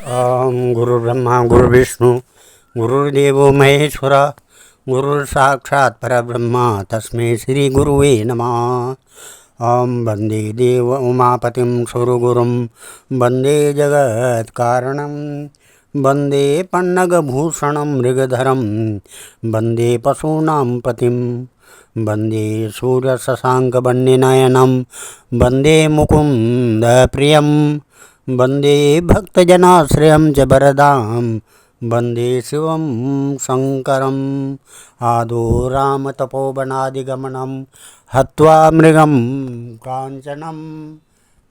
ओम गुरुर्ब्रह्मा गुरुर्विष्णु गुरुर्देवो महेश्वर गुरुर्साक्षात् परब्रह्म तस्मै श्री गुरुवे नमः। ओम वंदे देव उमापतिं सुरगुरुं वंदे जगत्कारणं वंदे पन्नगभूषणं मृगधरं वंदे पशूनां पतिं वंदे सूर्यशशाङ्कवर्णनयनं वंदे मुकुन्दप्रियं वंदे भक्तजनाश्रयं च वरदां वंदे शिवं शंकरम्। आदो राम तपोवनादिगमनं हत्वा मृगं काञ्चनं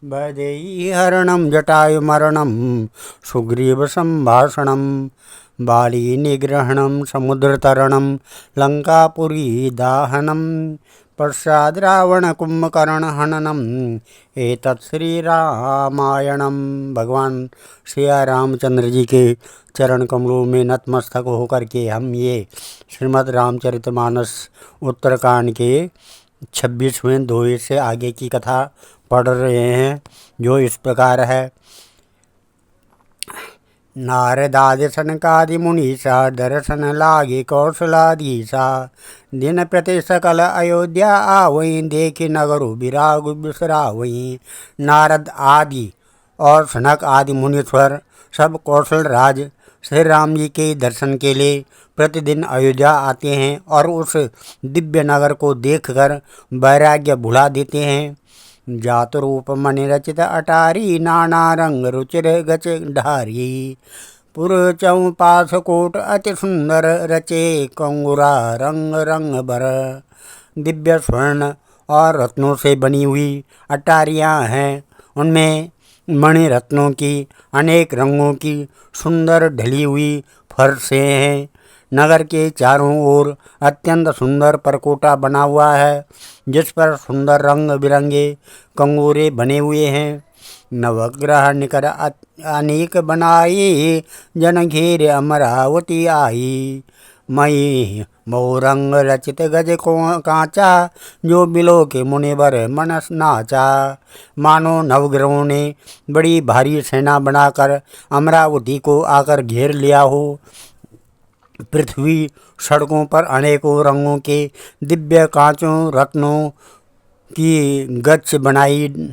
वैदेहीहरणं जटायुमरणं सुग्रीवसम्भाषणं बालीनिग्रहणं समुद्रतरणं लङ्कापुरीदाहनं पश्चाद् रावणकुम्भकर्णहननम् एतत् श्री रामायणम। भगवान श्री रामचंद्र जी के चरण कमलों में नतमस्तक होकर के हम ये श्रीमद् रामचरितमानस उत्तरकांड के 26वें दोहे से आगे की कथा पढ़ रहे हैं, जो इस प्रकार है। नारदादि सनकादि मुनीसा दर्शन लागे कौशलाधीसा दिन प्रति सकल अयोध्या आवई देखी नगरु विराग बिसरावई। नारद आदि और सनक आदि मुनीश्वर सब कौशल राज श्री राम जी के दर्शन के लिए प्रतिदिन अयोध्या आते हैं और उस दिव्य नगर को देखकर वैराग्य भुला देते हैं। जात रूप मणि रचित अटारी नाना रंग रुचिर गच ढारी पुर चौपास कोट अति सुंदर रचे कंगुरा रंग रंग बर। दिव्य स्वर्ण और रत्नों से बनी हुई अटारियाँ हैं, उनमें मणि रत्नों की अनेक रंगों की सुंदर ढली हुई फर्शें हैं। नगर के चारों ओर अत्यंत सुंदर परकोटा बना हुआ है, जिस पर सुंदर रंग बिरंगे कंगोरे बने हुए हैं। नवग्रह निकर अनेक बनाई जन घेर अमरावती आई। मई मोरंग रचित गज को कांचा जो बिलो के मुनिवर मनस नाचा। मानो नवग्रहों ने बड़ी भारी सेना बनाकर अमरावती को आकर घेर लिया हो। पृथ्वी सड़कों पर अनेकों रंगों के दिव्य कांचों रत्नों की गच्छ बनाई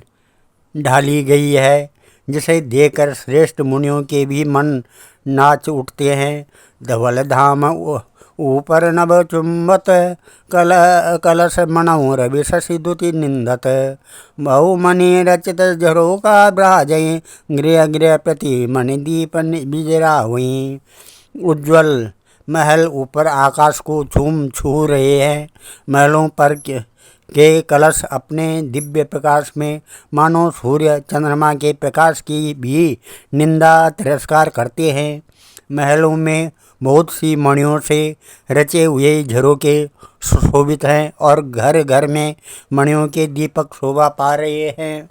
ढाली गई है, जिसे देखकर श्रेष्ठ मुनियों के भी मन नाच उठते हैं। धवल धाम ऊपर नभ चुंबत कलश मनौ रवि शशि दुति निंदत। बहुमणि रचित झरोका ब्राजय गृह गृह प्रति मणि दीप बिजरावई। उज्ज्वल महल ऊपर आकाश को झूम छू रहे हैं। महलों पर के कलश अपने दिव्य प्रकाश में मानो सूर्य चंद्रमा के प्रकाश की भी निंदा तिरस्कार करते हैं। महलों में बहुत सी मणियों से रचे हुए झरोके सुशोभित हैं और घर घर में मणियों के दीपक शोभा पा रहे हैं।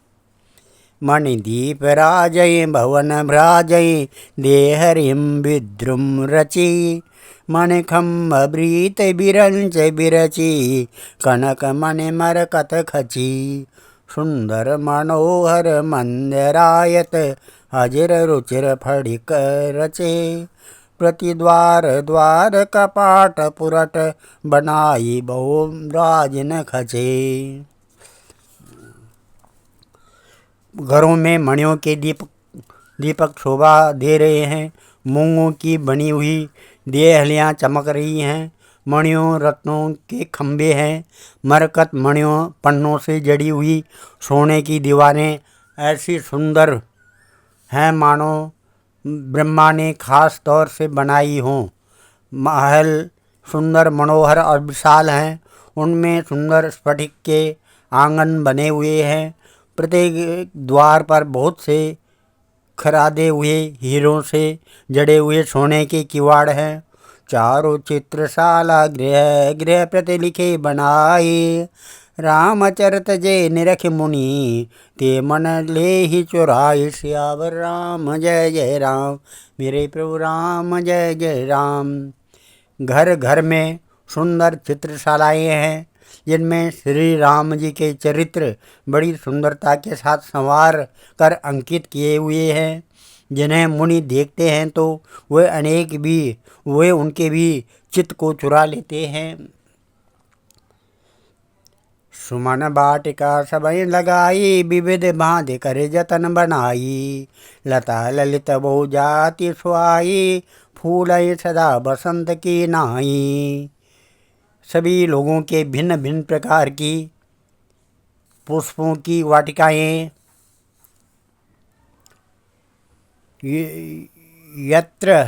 मणिदीप राजय भवन भ्राजय देहरिम विद्रुम रचि। मणिखम्भ ब्रीत बिरंच बिरची कनक मणि मरकत खची। सुंदर मनोहर मंदिरायत हजिर रुचिर फड़िक रचे। प्रतिद्वार द्वार कपाट पुरट बनाई बहु राजन खचे। घरों में मणियों के दीपक शोभा दे रहे हैं। मूंगों की बनी हुई देहलियाँ चमक रही हैं। मणियों रत्नों के खंभे हैं। मरकत मणियों पन्नों से जड़ी हुई सोने की दीवारें ऐसी सुंदर हैं मानो ब्रह्मा ने खास तौर से बनाई हों। महल सुंदर मनोहर और विशाल हैं। उनमें सुंदर स्फटिक के आंगन बने हुए हैं। प्रत्येक द्वार पर बहुत से खरादे हुए हीरों से जड़े हुए सोने के किवाड़ हैं। चारों चित्रशाला गृह गृह प्रति लिखे बनाए। रामचरित जे निरख मुनि ते मन ले ही चुराए। सियावर राम जय जय राम, मेरे प्रभु राम जय जय राम। घर घर में सुंदर चित्रशालाएँ हैं, जिनमें श्री राम जी के चरित्र बड़ी सुंदरता के साथ संवार कर अंकित किए हुए हैं। जिन्हें मुनि देखते हैं तो वे उनके भी चित्त को चुरा लेते हैं। सुमन बाटिका सबई लगाई, विविध भांति करे जतन बनाई। लता ललित बहु जाति सुहाई, फूलई सदा बसंत की नाई। सभी लोगों के भिन्न भिन्न प्रकार की पुष्पों की वाटिकाएं यंत्र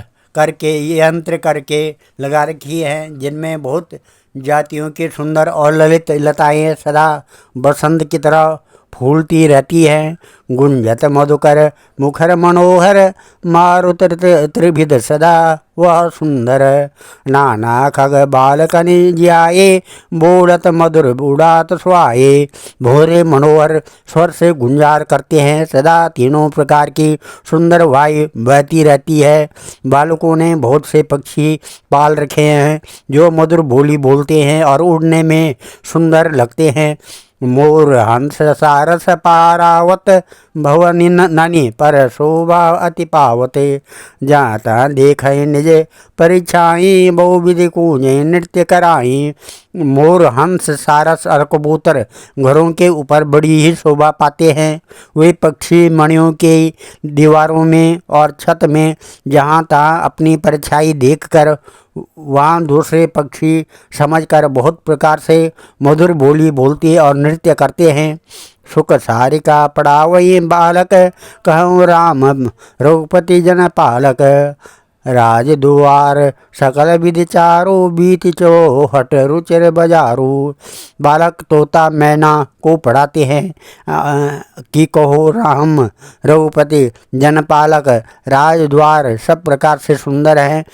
करके लगा रखी हैं, जिनमें बहुत जातियों की सुंदर और ललित लताएं सदा बसंत की तरह फूलती रहती हैं। गुंजत मधुकर मुखर मनोहर, मारुत त्रिभिद सदा वह सुंदर। नाना खग बालकनि जियाए, बोलत मधुर बुढ़ात सुहाए। भोरे मनोहर स्वर से गुंजार करते हैं, सदा तीनों प्रकार की सुंदर वायु बहती रहती है। बालकों ने बहुत से पक्षी पाल रखे हैं जो मधुर बोली बोलते हैं और उड़ने में सुंदर लगते हैं। मोर हंस सारस पारावत, भवनि ननि पर शोभा अति पावते। जाता देख निज परीक्षाई, बहुविधि कूंजे नृत्य कराई। मोर हंस सारस और कबूतर घरों के ऊपर बड़ी ही शोभा पाते हैं। वे पक्षी मणियों के दीवारों में और छत में जहाँ तहाँ अपनी परछाई देखकर वहाँ दूसरे पक्षी समझकर बहुत प्रकार से मधुर बोली बोलते और नृत्य करते हैं। सुख सारिका पढ़ावई बालक, कहूँ राम रघुपति जन पालक। राज दुआर सकल विधि चारो, बीत चौहट रुचिर बजारू। बालक तोता मैना को पढ़ाते हैं कि कहो राम रघुपति जनपालक। राज द्वार सब प्रकार से सुंदर हैं।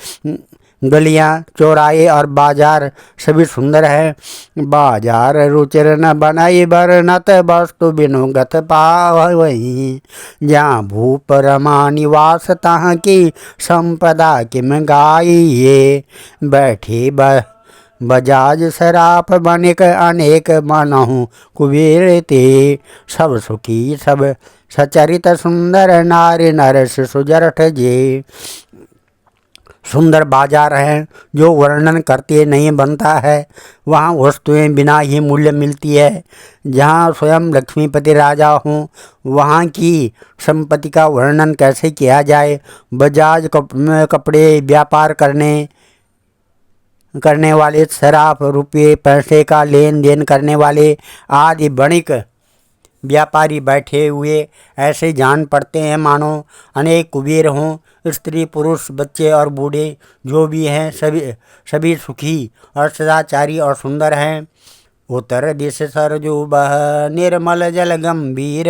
गलियाँ चौराहे और बाजार सभी सुंदर है। बाजार रुचिर न बनाई बरनत, वस्तु बिनु गत पावई। जहाँ भूप रमा निवास, तहाँ की संपदा किम गाइए। बैठी बजाज सराफ, बनिक अनेक मनहु कुबेर ते। सब सुखी सब सचरित सुंदर, नारी नर शिशु जरठ जे। सुंदर बाजार हैं जो वर्णन करते नहीं बनता है। वहाँ वस्तुएं बिना ही मूल्य मिलती है। जहाँ स्वयं लक्ष्मीपति राजा हों, वहाँ की संपत्ति का वर्णन कैसे किया जाए। बजाज कपड़े व्यापार करने वाले, शराब रुपये पैसे का लेन देन करने वाले आदि बणिक व्यापारी बैठे हुए ऐसे जान पड़ते हैं मानो अनेक कुबेर हों। स्त्री पुरुष बच्चे और बूढ़े जो भी हैं सभी सुखी और सदाचारी और सुंदर हैं। उत्तर दिश सरजू बह, निर्मल जल गंभीर।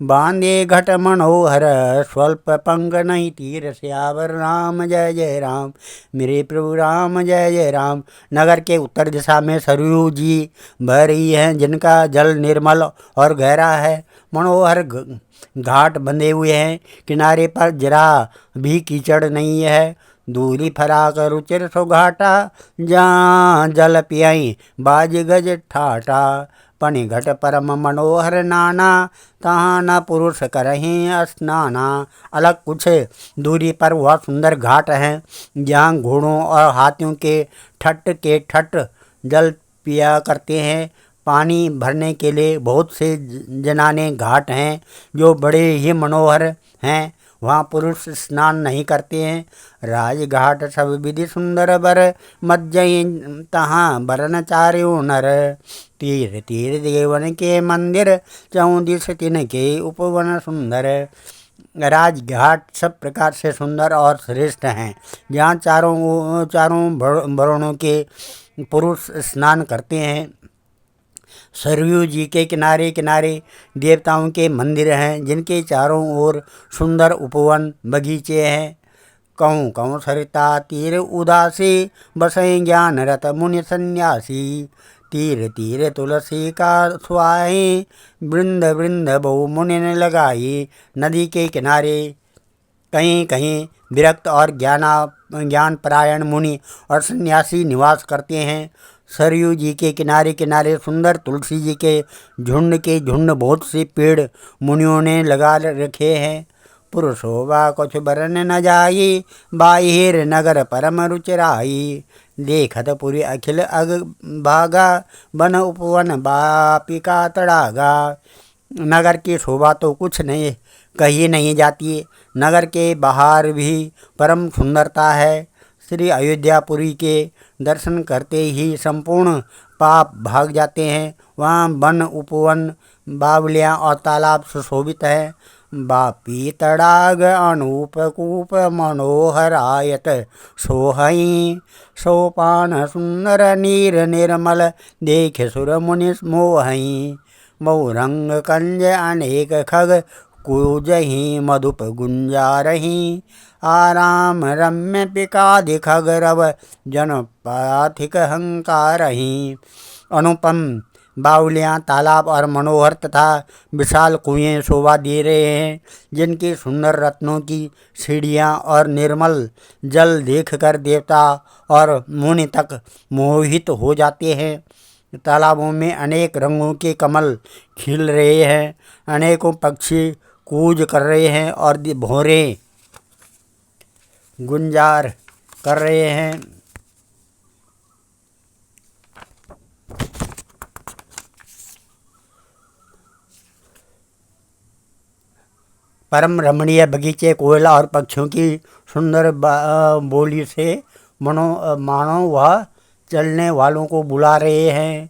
बांधे घट मनोहर, स्वल्प पंग नहीं तीर। श्यावर राम जय जय राम, मेरे प्रभु राम जय जय राम। नगर के उत्तर दिशा में सरयू जी बह रही हैं, जिनका जल निर्मल और गहरा है। मनोहर घाट बंधे हुए हैं, किनारे पर जरा भी कीचड़ नहीं है। दूरी फराक रुचिर सुघाटा, जहाँ जल पियाई बाज गज ठाटा। पनि घट परम मनोहर नाना, तहाँ न पुरुष करहीं स्नाना। अलग कुछ दूरी पर वह सुंदर घाट हैं, जहाँ घोड़ों और हाथियों के ठट जल पिया करते हैं। पानी भरने के लिए बहुत से जनाने घाट हैं जो बड़े ही मनोहर हैं। वहाँ पुरुष स्नान नहीं करते हैं। राजघाट सब विधि सुंदर बर, मज्जई तहाँ बरन चार्यो नर। तीर तीर देवन के मंदिर, चौं दिस तिन के उपवन सुंदर। राजघाट सब प्रकार से सुंदर और श्रेष्ठ हैं, जहाँ चारों वर्णों के पुरुष स्नान करते हैं। सरयू जी के किनारे किनारे देवताओं के मंदिर हैं, जिनके चारों ओर सुंदर उपवन बगीचे हैं। कहूँ कहूँ सरिता तीर उदासी, बसें ज्ञान रत मुनि सन्यासी। तीर तीर तुलसी का सुहाई, वृंद वृंद बहु मुनि ने लगाई। नदी के किनारे कहीं कहीं विरक्त और ज्ञान परायण मुनि और सन्यासी निवास करते हैं। सरयू जी के किनारे किनारे सुंदर तुलसी जी के झुंड बहुत से पेड़ मुनियों ने लगा रखे हैं। पुरुषोवा कुछ बरन न जाई, बाहिर नगर परम रुचिराई। देखत पुरी अखिल अग भागा, बन उपवन बापिका तड़ागा। नगर की शोभा तो कुछ नहीं कही नहीं जाती। नगर के बाहर भी परम सुंदरता है। श्री अयोध्यापुरी के दर्शन करते ही संपूर्ण पाप भाग जाते हैं। वहाँ वन उपवन बावलियाँ और तालाब सुशोभित है। बापी तड़ाग अनूप कूप मनोहर आयत सोहई, सोपान सुंदर नीर निर्मल देख सुर मुनि मोहई। बहुरंग कंज अनेक खग कूजही, मधुप गुंजारही। आराम रम्य पिकादि खग रव जन पाथिक हंकारही। अनुपम बावलियाँ तालाब और मनोहर तथा विशाल कुएं शोभा दे रहे हैं, जिनकी सुंदर रत्नों की सीढ़ियाँ और निर्मल जल देखकर देवता और मुनि तक मोहित हो जाते हैं। तालाबों में अनेक रंगों के कमल खिल रहे हैं। अनेकों पक्षी कूज कर रहे हैं और भौरे गुंजार कर रहे हैं। परम रमणीय बगीचे कोयला और पक्षियों की सुंदर बोली से मानो वह चलने वालों को बुला रहे हैं।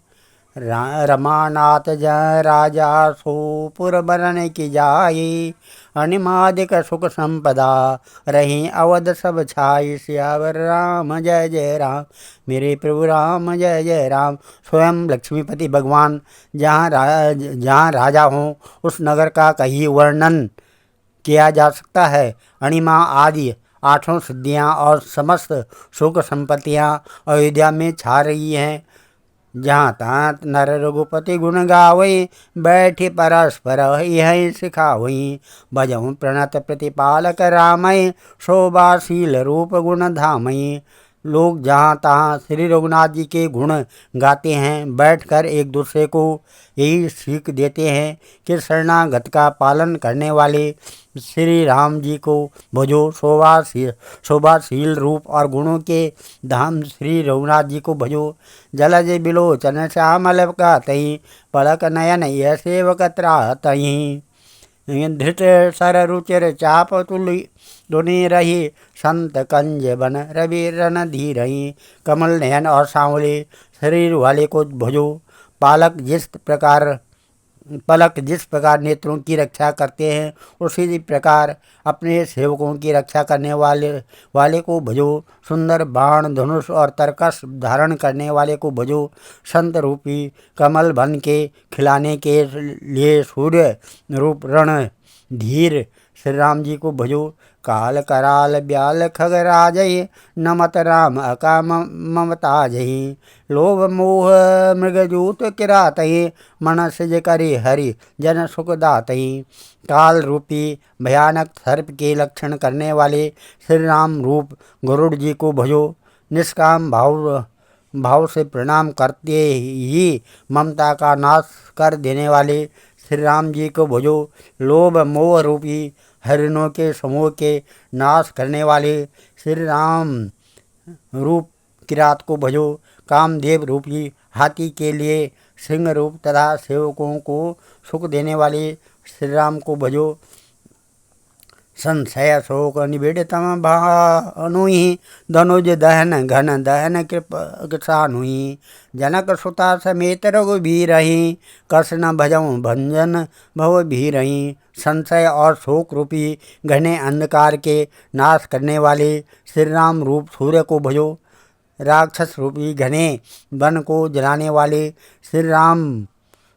रमानाथ जय राजा सोपुर बरन की जाई, अनिमादिक सुख संपदा रही अवध सब छाई। सियावर राम जय जय राम, मेरे प्रभु राम जय जय राम। स्वयं लक्ष्मीपति भगवान जहाँ राजा हों उस नगर का कहीं वर्णन किया जा सकता है। अणिमा आदि 8 सिद्धियाँ और समस्त सुख संपत्तियाँ अयोध्या में छा रही हैं। जहाँ तहाँ नर रघुपति गुण गावई, बैठे परस्पर यही सिखावई। भजहु प्रणत प्रतिपालक रामय, शोभाशील रूप गुण धामई। लोग जहाँ तहाँ श्री रघुनाथ जी के गुण गाते हैं, बैठकर एक दूसरे को यही सीख देते हैं कि शरणागत का पालन करने वाले श्री राम जी को भजो। शोभाशील रूप और गुणों के धाम श्री रघुनाथ जी को भजो। जलज बिलोचन श्यामल कहतहीं, पलक नयन यह सेवक त्राहतहीं। धृत सर रुचिर चाप तुलि धुनि रही, संत कंज बन रवि रन धीरही। कमल नयन और सांवले शरीर वाले को भजो। पलक जिस प्रकार नेत्रों की रक्षा करते हैं, उसी प्रकार अपने सेवकों की रक्षा करने वाले को भजो। सुंदर बाण धनुष और तरकस धारण करने वाले को भजो। संत रूपी कमल बन के खिलाने के लिए सूर्य रूप रण धीर श्री राम जी को भजो। काल कराल ब्याल खगराजय, नमत राम अकाम ममताजहि। लोभ मोह मृगजूत किरातहि, मन सिज करि हरि जन सुखदातहि। काल रूपी भयानक सर्प के लक्षण करने वाले श्री राम रूप गरुड़ जी को भजो। निष्काम भाव से प्रणाम करते ही ममता का नाश कर देने वाले श्री राम जी को भजो। लोभ मोह रूपी हरिणों के समूह के नाश करने वाले श्री राम रूप किरात को भजो। कामदेव रूपी हाथी के लिए सिंह रूप तथा सेवकों को सुख देने वाले श्री राम को भजो। संशय शोक निबिड़तम भानुहि, धनुज दहन घन दहन कृपानुहि। जनक सुता समेत रघुबीरहि, कस न भजऊँ भंजन भव भीरहि। संशय और शोक रूपी घने अंधकार के नाश करने वाले श्री राम रूप सूर्य को भजो। राक्षस रूपी घने वन को जलाने वाले श्री राम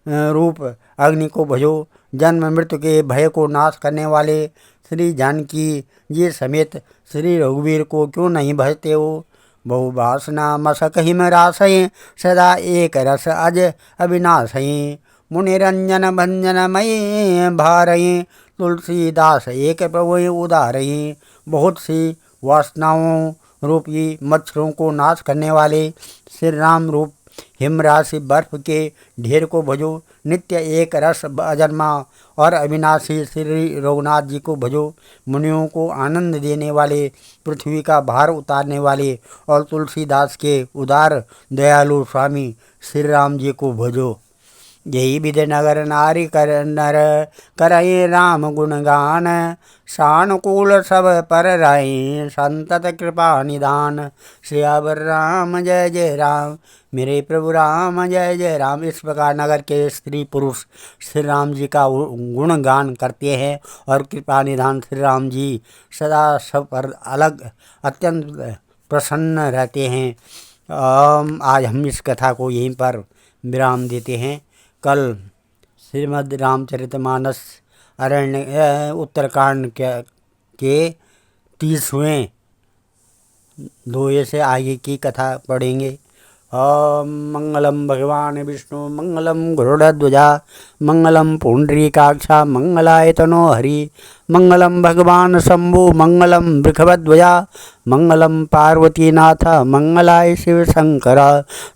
रूप अग्नि को भजो। जन्म मृत्यु के भय को नाश करने वाले श्री जानकी जी समेत श्री रघुवीर को क्यों नहीं भजते हो। बहुवासना मसक हिम रासय, सदा एक रस अज अविनाशय। मुनिरंजन भंजनमय भारय, तुलसीदास एक प्रभु उदारय। बहुत सी वासनाओं रूपी मच्छरों को नाश करने वाले श्री राम रूप हिमराशि बर्फ के ढेर को भजो, नित्य एक रस अजन्मा और अविनाशी श्री रघुनाथ जी को भजो। मुनियों को आनंद देने वाले, पृथ्वी का भार उतारने वाले और तुलसीदास के उदार दयालु स्वामी श्री राम जी को भजो। यही विधि नगर नारी कर नर करई राम गुणगान, सानुकूल सब पर रही संतत कृपा निदान। सियावर राम जय जय राम, मेरे प्रभु राम जय जय राम। इस प्रकार नगर के स्त्री पुरुष श्री राम जी का गुणगान करते हैं और कृपा निधान श्री राम जी सदा सब पर अलग अत्यंत प्रसन्न रहते हैं। आज हम इस कथा को यहीं पर विराम देते हैं। कल श्रीमद् रामचरितमानस अरण्य उत्तरकांड के 30वें दोहे से आगे की कथा पढ़ेंगे। ओम मंगलम भगवान विष्णु मंगलम गरुड़ध्वजा मंगलम पुंडरीकाक्षा मंगलाय तनो हरि, मंगलम भगवान शंभु मंगलम वृषभध्वजा मंगलम पार्वतीनाथ मंगलाय शिव शंकर।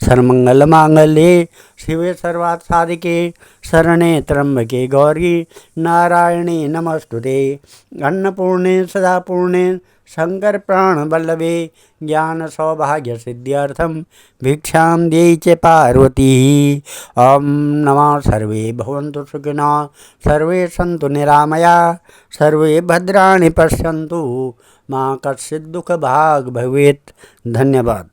सर्वमंगल मांगल्ये शिवे सर्वार्थ साधिके शरणे त्र्यंबके गौरी नारायणी नमस्तुते। अन्नपूर्णे सदा पूर्णे शंकर प्राण वल्लभे, ज्ञान सौभाग्य सिद्ध्यर्थम भिक्षां देहि च पार्वती। ओम नमः। सर्वे भवन्तु सुखिनः, सर्वे सन्तु निरामया, सर्वे भद्राणि पश्यन्तु, मा कश्चित् दुःखभाग् भवेत्। धन्यवाद।